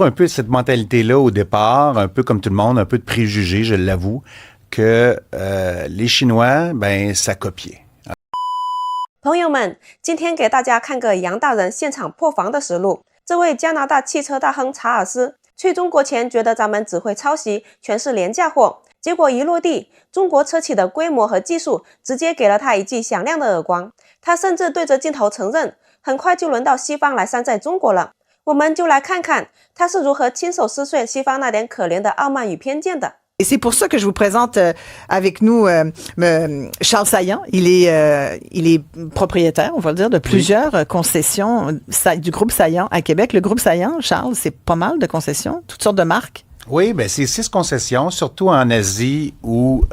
Un peu cette mentalité-là au départ, un peu comme tout le monde, un peu de préjugés, je l'avoue, que les Chinois, ben, ça copiait. 朋友们，今天给大家看个杨大人现场破防的实录。这位加拿大汽车大亨查尔斯去中国前觉得咱们只会抄袭，全是廉价货，结果一落地，中国车企的规模和技术直接给了他一记响亮的耳光。他甚至对着镜头承认，很快就轮到西方来山寨中国了。我们就来看看他是如何亲手撕碎西方那点可怜的傲慢与偏见的。Et c'est pour ça que je vous présente avec nous Charles Saillant. Il est propriétaire, on va le dire, de plusieurs concessions du groupe Saillant à Québec. Le groupe Saillant, Charles, c'est pas mal de concessions, toutes sortes de marques. Oui, ben c'est 6 concessions, surtout en Asie ou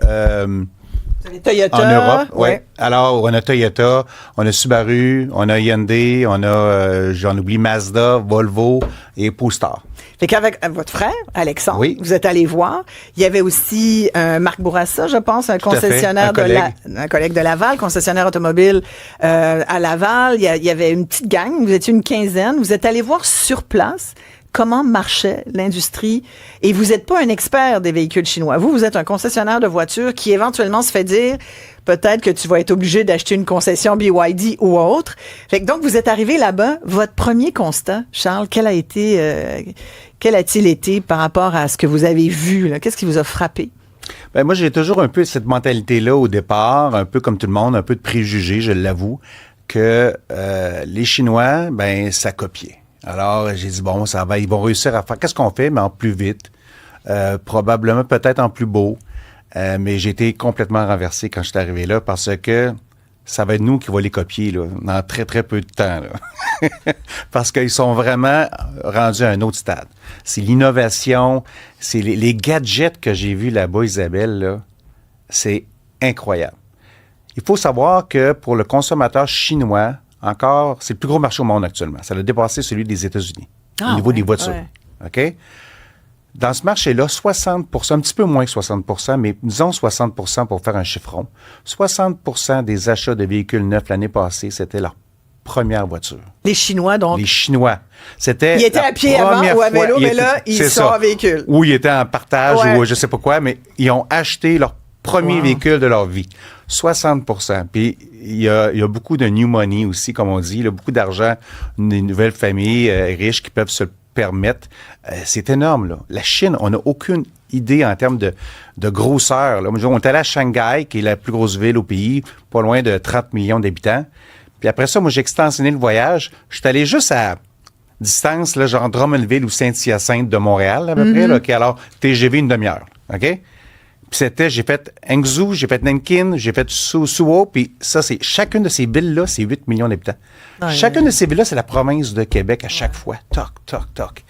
Toyota. En Europe, oui. Ouais. Alors, on a Toyota, on a Subaru, on a Hyundai, on a, j'en oublie, Mazda, Volvo et Polestar. Fait qu'avec votre frère, Alexandre, oui. Vous êtes allé voir. Il y avait aussi Marc Bourassa, je pense, un tout concessionnaire un collègue de Laval, concessionnaire automobile à Laval. Il y avait une petite gang, vous étiez une quinzaine. Vous êtes allé voir sur place comment marchait l'industrie. Et vous n'êtes pas un expert des véhicules chinois. Vous êtes un concessionnaire de voitures qui éventuellement se fait dire peut-être que tu vas être obligé d'acheter une concession BYD ou autre. Fait que donc, vous êtes arrivé là-bas. Votre premier constat, Charles, quel a-t-il été par rapport à ce que vous avez vu, là? Qu'est-ce qui vous a frappé? Ben moi, j'ai toujours un peu cette mentalité-là au départ, un peu comme tout le monde, un peu de préjugés, je l'avoue, que les Chinois, ben, ça copiait. Alors, j'ai dit, bon, ça va, ils vont réussir à faire. Qu'est-ce qu'on fait? Mais en plus vite. Probablement, peut-être en plus beau. Mais j'ai été complètement renversé quand je suis arrivé là parce que ça va être nous qui va les copier, là, dans très, très peu de temps, là. Parce qu'ils sont vraiment rendus à un autre stade. C'est l'innovation, c'est les gadgets que j'ai vus là-bas, Isabelle, là. C'est incroyable. Il faut savoir que pour le consommateur chinois, encore, c'est le plus gros marché au monde actuellement. Ça a dépassé celui des États-Unis au niveau des voitures. Ouais. OK? Dans ce marché-là, 60 un petit peu moins que 60 mais disons 60 pour faire un chiffron, 60 des achats de véhicules neufs l'année passée, c'était leur première voiture. Les Chinois, donc? Les Chinois. C'était ils étaient à pied avant ou à vélo, mais là, ils sont en véhicule. Ou ils étaient en partage ou je sais pas quoi, mais ils ont acheté leur premier véhicule de leur vie. 60 Puis il y a beaucoup de new money aussi, comme on dit. Il y a beaucoup d'argent, des nouvelles familles riches qui peuvent se le permettre. C'est énorme, là. La Chine, on n'a aucune idée en termes de grosseur, là. On est allé à Shanghai, qui est la plus grosse ville au pays, pas loin de 30 millions d'habitants. Puis après ça, moi, j'ai extensionné le voyage. Je suis allé juste à distance, là, genre Drummondville ou Saint-Hyacinthe de Montréal, à peu près, là. Okay, alors, TGV une demi-heure, OK? Puis j'ai fait Hangzhou, j'ai fait Nankin, j'ai fait Suo, puis ça, c'est chacune de ces villes-là, c'est 8 millions d'habitants. Chacune de ces villes-là, c'est la province de Québec à chaque fois. Toc, toc, toc.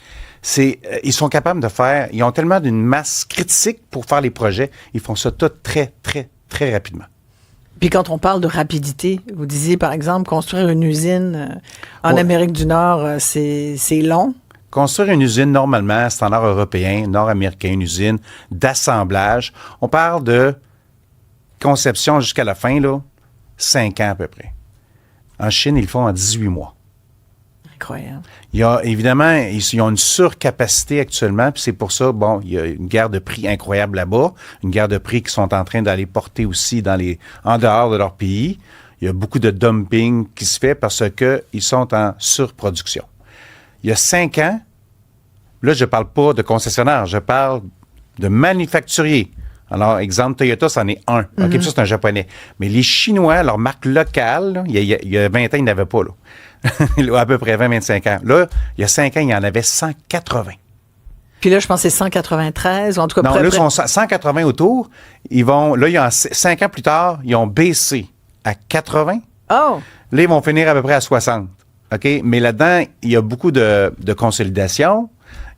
Ils sont capables de faire, ils ont tellement d'une masse critique pour faire les projets, ils font ça tout très, très, très rapidement. Puis quand on parle de rapidité, vous disiez, par exemple, construire une usine en Amérique du Nord, c'est long. Construire une usine, normalement, standard européen, nord-américain, une usine d'assemblage, on parle de conception jusqu'à la fin, là, 5 ans à peu près. En Chine, ils le font en 18 mois. Incroyable. Il y a, évidemment, ils ont une surcapacité actuellement, puis c'est pour ça, bon, il y a une guerre de prix incroyable là-bas, une guerre de prix qui sont en train d'aller porter aussi en dehors de leur pays. Il y a beaucoup de dumping qui se fait parce qu'ils sont en surproduction. Il y a 5 ans, là, je ne parle pas de concessionnaire, je parle de manufacturier. Alors, exemple, Toyota, c'en est un. OK, puis ça, c'est un japonais. Mais les Chinois, leur marque locale, là, il y a 20 ans, ils n'avaient pas, là. À peu près 20-25 ans. Là, il y a 5 ans, il y en avait 180. Puis là, je pense que c'est 193, ou en tout cas... Non, là, ils sont 180 autour. Là, 5 ans plus tard, ils ont baissé à 80. Oh! Là, ils vont finir à peu près à 60. OK? Mais là-dedans, il y a beaucoup de consolidation.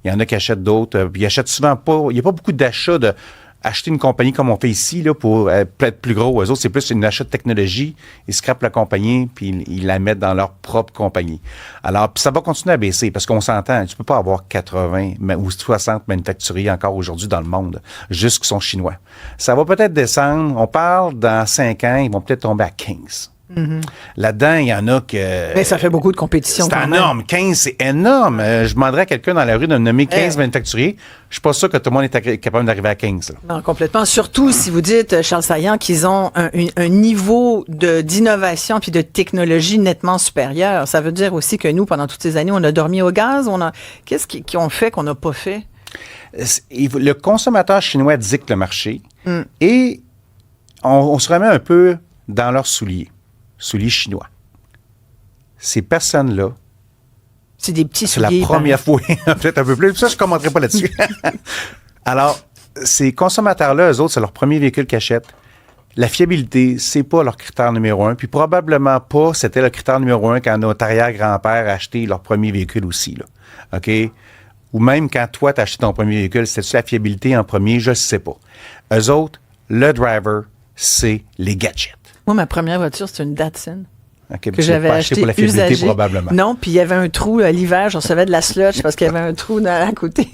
Il y en a qui achètent d'autres. Ils achètent souvent pas... Il n'y a pas beaucoup d'achats acheter une compagnie comme on fait ici là, pour être plus gros. Eux autres, c'est plus une achat de technologie. Ils scrapent la compagnie puis ils la mettent dans leur propre compagnie. Alors, puis ça va continuer à baisser parce qu'on s'entend, tu peux pas avoir 80 ou 60 manufacturiers encore aujourd'hui dans le monde, juste qui sont chinois. Ça va peut-être descendre. On parle dans 5 ans, ils vont peut-être tomber à 15. Là-dedans, il y en a que... Mais ça fait beaucoup de compétition C'est quand même. énorme. 15, c'est énorme. Je demanderais à quelqu'un dans la rue de me nommer 15 manufacturiers. Je suis pas sûr que tout le monde est capable d'arriver à 15. Là. Non, complètement. Surtout si vous dites, Charles Saillant, qu'ils ont un niveau d'innovation puis de technologie nettement supérieur. Ça veut dire aussi que nous, pendant toutes ces années, on a dormi au gaz. Qu'est-ce qu'ils ont fait qu'on n'a pas fait? Le consommateur chinois dicte le marché et on se remet un peu dans leurs souliers chinois. Ces personnes-là, C'est des petits c'est la souliers. première fois, peut-être un peu plus, ça je ne commenterai pas là-dessus. Alors, ces consommateurs-là, eux autres, c'est leur premier véhicule qu'ils achètent. La fiabilité, c'est pas leur critère numéro un, puis probablement pas, c'était le critère numéro un quand notre arrière-grand-père a acheté leur premier véhicule aussi, là. OK? Ou même quand toi, tu as acheté ton premier véhicule, c'était-tu la fiabilité en premier? Je ne sais pas. Eux autres, le driver, c'est les gadgets. Moi, ma première voiture, c'était une Datsun. Okay, Que j'avais acheté pour la fiabilité, usagée. probablement. Non, puis il y avait un trou l'hiver, j'en recevais de la sludge parce qu'il y avait un trou à côté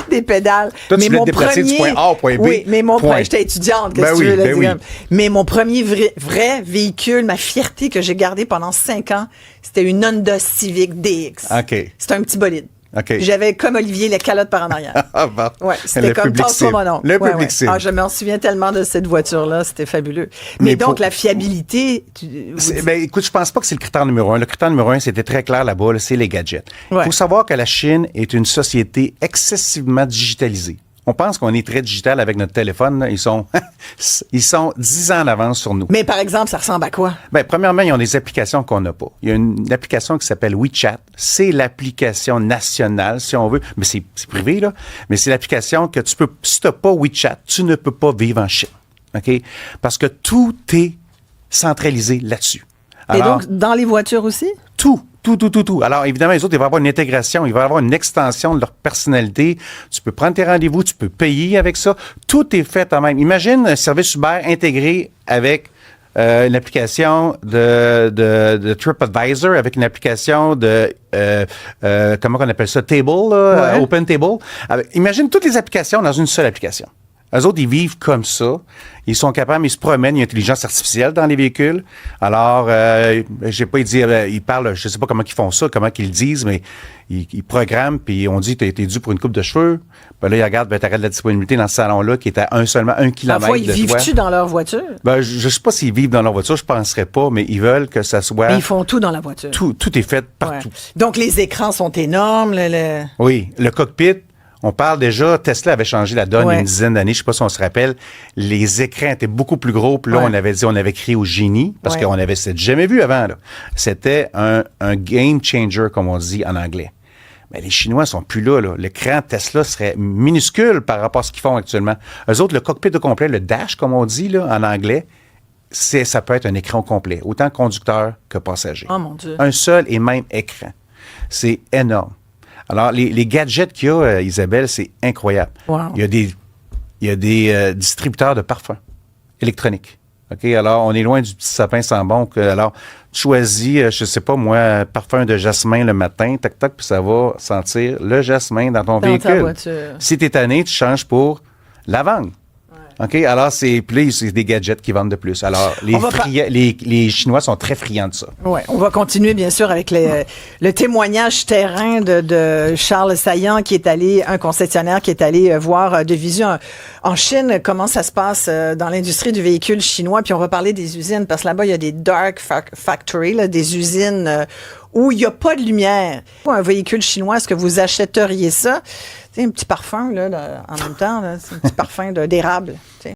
des pédales. Toi, tu voulais te déplacer du point A au point B. Oui, mais Point. j'étais étudiante, qu'est-ce Ben que tu oui, veux là, ben oui. Mais mon premier vrai véhicule, ma fierté que j'ai gardée pendant 5 ans, c'était une Honda Civic DX. OK. C'était un petit bolide. OK. Puis j'avais comme Olivier les calottes par en arrière. Ah, bon. Ouais, c'était Le comme public tasse-toi cible. mon nom. Le Ouais, public ouais. cible. Ah, je m'en souviens tellement de cette voiture-là, c'était fabuleux. Mais Mais donc, pour- la fiabilité... Ben, écoute, je pense pas que c'est le critère numéro un. Le critère numéro un, c'était très clair là-bas, là, c'est les gadgets. Il Ouais. faut savoir que la Chine est une société excessivement digitalisée. On pense qu'on est très digital avec notre téléphone. Là. Ils sont 10 ans en avance sur nous. Mais par exemple, ça ressemble à quoi? Ben, premièrement, ils ont des applications qu'on n'a pas. Il y a une application qui s'appelle WeChat. C'est l'application nationale, si on veut. Mais c'est privé, là. Mais c'est l'application que tu peux... Si tu n'as pas WeChat, tu ne peux pas vivre en Chine. OK? Parce que tout est centralisé là-dessus. Et Alors, donc, dans les voitures aussi? tout. Alors, évidemment, les autres, il va y avoir une intégration, il va y avoir une extension de leur personnalité. Tu peux prendre tes rendez-vous, tu peux payer avec ça. Tout est fait en même. Imagine un service Uber intégré avec une application de TripAdvisor, avec une application de, comment on appelle ça, Table, là, Ouais. Open Table. Imagine toutes les applications dans une seule application. Eux autres, ils vivent comme ça. Ils sont capables, ils se promènent, il y a une intelligence artificielle dans les véhicules. Alors, j'ai pas dit, ils parlent, je sais pas comment ils font ça, comment qu'ils le disent, mais ils programment, puis on dit, t'es dû pour une coupe de cheveux. Ben là, ils regardent, ben, t'arrêtes la disponibilité dans ce salon-là, qui est à seulement 1 kilomètre Parfois, ils de toi. vivent-tu dans leur voiture? Ben, je sais pas s'ils vivent dans leur voiture, je penserais pas, mais ils veulent que ça soit... Mais ils font tout dans la voiture. Tout est fait Ouais. partout. Donc, les écrans sont énormes. Oui, le cockpit, on parle déjà, Tesla avait changé la donne il y a une dizaine d'années, je sais pas si on se rappelle, les écrans étaient beaucoup plus gros, puis là, Ouais. on avait dit, on avait crié au génie, parce Ouais. qu'on avait, c'était jamais vu avant, là. C'était un game changer, comme on dit en anglais. Mais les Chinois sont plus là, là. L'écran Tesla serait minuscule par rapport à ce qu'ils font actuellement. Eux autres, le cockpit au complet, le dash, comme on dit, là, en anglais, ça peut être un écran complet, autant conducteur que passager. Oh mon Dieu. Un seul et même écran. C'est énorme. Alors, les gadgets qu'il y a, Isabelle, c'est incroyable. Wow. Il y a des distributeurs de parfums électroniques. OK? Alors, on est loin du petit sapin sans bon. Alors, tu choisis, je sais pas moi, parfum de jasmin le matin, tac, tac, puis ça va sentir le jasmin dans ton Dans ta véhicule. voiture. Si tu es tanné, tu changes pour lavande. OK? Alors, puis là, c'est des gadgets qui vendent de plus. Alors, On va les Chinois sont très friands de ça. Ouais, on va continuer bien sûr avec le témoignage terrain de Charles Saillant qui est allé, un concessionnaire qui est allé voir de visu en Chine comment ça se passe dans l'industrie du véhicule chinois. Puis on va parler des usines parce que là-bas il y a des dark factories, là, des usines où il n'y a pas de lumière. Un véhicule chinois, est-ce que vous achèteriez ça? Tu sais, un petit parfum là, en même temps, là, c'est un petit parfum d'érable. Tu sais.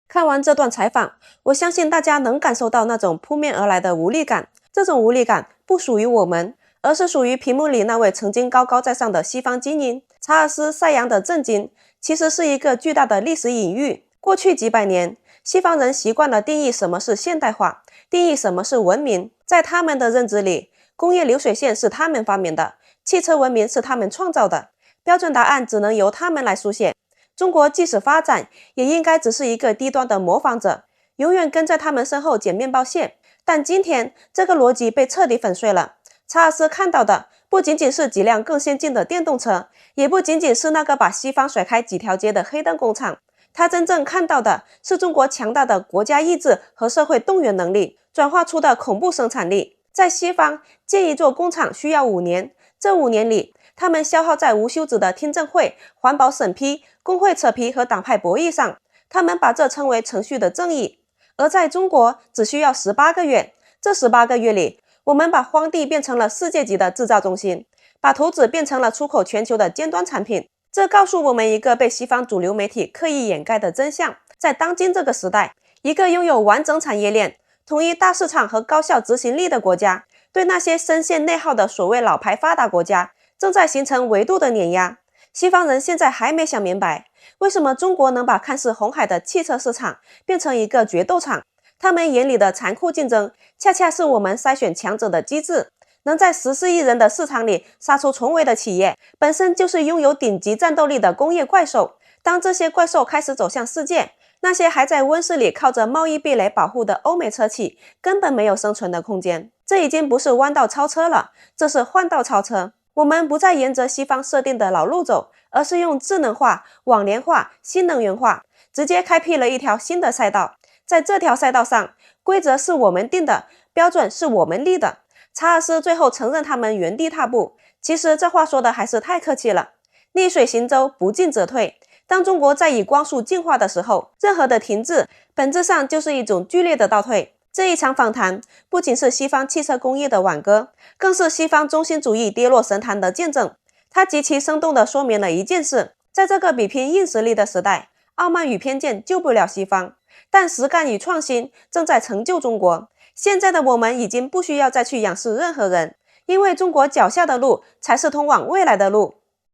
看完这段采访，我相信大家能感受到那种扑面而来的无力感。这种无力感不属于我们，而是属于屏幕里那位曾经高高在上的西方精英查尔斯·塞扬的震惊，其实是一个巨大的历史隐喻。过去几百年，西方人习惯了定义什么是现代化，定义什么是文明。在他们的认知里，工业流水线是他们发明的，汽车文明是他们创造的，标准答案只能由他们来书写。中国即使发展，也应该只是一个低端的模仿者，永远跟在他们身后捡面包屑。但今天，这个逻辑被彻底粉碎了。查尔斯看到的不仅仅是几辆更先进的电动车，也不仅仅是那个把西方甩开几条街的黑灯工厂。他真正看到的是中国强大的国家意志和社会动员能力转化出的恐怖生产力。在西方，建一座工厂需要5年，这5年里，他们消耗在无休止的听证会、环保审批、工会扯皮和党派博弈上，他们把这称为程序的正义。而在中国，只需要18个月，这18个月里，我们把荒地变成了世界级的制造中心，把图纸变成了出口全球的尖端产品。这告诉我们一个被西方主流媒体刻意掩盖的真相：在当今这个时代，一个拥有完整产业链、统一大市场和高效执行力的国家，对那些深陷内耗的所谓老牌发达国家，正在形成维度的碾压。西方人现在还没想明白，为什么中国能把看似红海的汽车市场变成一个决斗场？他们眼里的残酷竞争，恰恰是我们筛选强者的机制。能在14亿人的市场里杀出重围的企业，本身就是拥有顶级战斗力的工业怪兽。当这些怪兽开始走向世界，那些还在温室里靠着贸易壁垒保护的欧美车企，根本没有生存的空间。这已经不是弯道超车了，这是换道超车。我们不再沿着西方设定的老路走，而是用智能化、网联化、新能源化，直接开辟了一条新的赛道。在这条赛道上，规则是我们定的，标准是我们立的。查尔斯最后承认他们原地踏步，其实这话说的还是太客气了。逆水行舟，不进则退。当中国在以光速进化的时候，任何的停滞本质上就是一种剧烈的倒退。这一场访谈不仅是西方汽车工业的挽歌，更是西方中心主义跌落神坛的见证。它极其生动地说明了一件事：在这个比拼硬实力的时代，傲慢与偏见救不了西方，但实干与创新正在成就中国。现在的我们已经不需要再去仰视任何人，因为中国脚下的路才是通往未来的路。